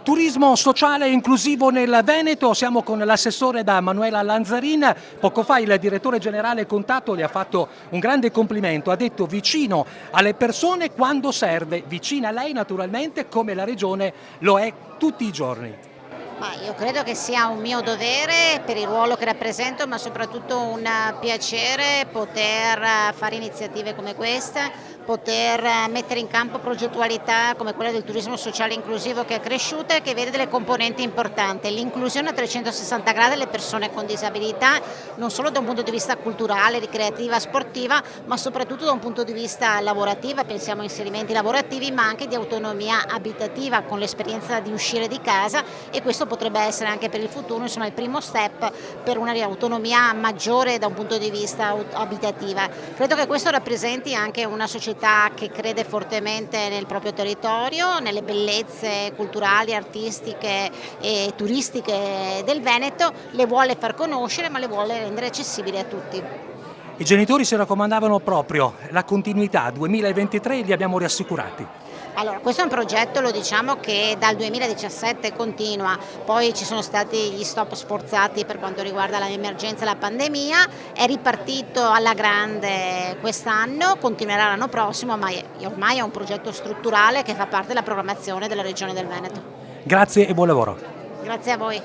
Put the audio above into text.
Turismo sociale e inclusivo nel Veneto, siamo con l'assessore da Manuela Lanzarin. Poco fa il direttore generale Contatto le ha fatto un grande complimento, ha detto vicino alle persone quando serve, vicina a lei naturalmente come la Regione lo è tutti i giorni. Ma io credo che sia un mio dovere per il ruolo che rappresento, ma soprattutto un piacere poter fare iniziative come queste, poter mettere in campo progettualità come quella del turismo sociale inclusivo che è cresciuta e che vede delle componenti importanti, l'inclusione a 360 gradi delle persone con disabilità, non solo da un punto di vista culturale, ricreativa, sportiva, ma soprattutto da un punto di vista lavorativo, pensiamo a inserimenti lavorativi, ma anche di autonomia abitativa con l'esperienza di uscire di casa, e questo potrebbe essere anche per il futuro insomma il primo step per una autonomia maggiore da un punto di vista abitativa. Credo che questo rappresenti anche una società che crede fortemente nel proprio territorio, nelle bellezze culturali, artistiche e turistiche del Veneto, le vuole far conoscere ma le vuole rendere accessibili a tutti. I genitori si raccomandavano proprio la continuità, 2023 li abbiamo rassicurati. Allora, questo è un progetto, lo diciamo, che dal 2017 continua, poi ci sono stati gli stop sforzati per quanto riguarda l'emergenza e la pandemia, è ripartito alla grande quest'anno, continuerà l'anno prossimo, ma ormai è un progetto strutturale che fa parte della programmazione della Regione del Veneto. Grazie e buon lavoro. Grazie a voi.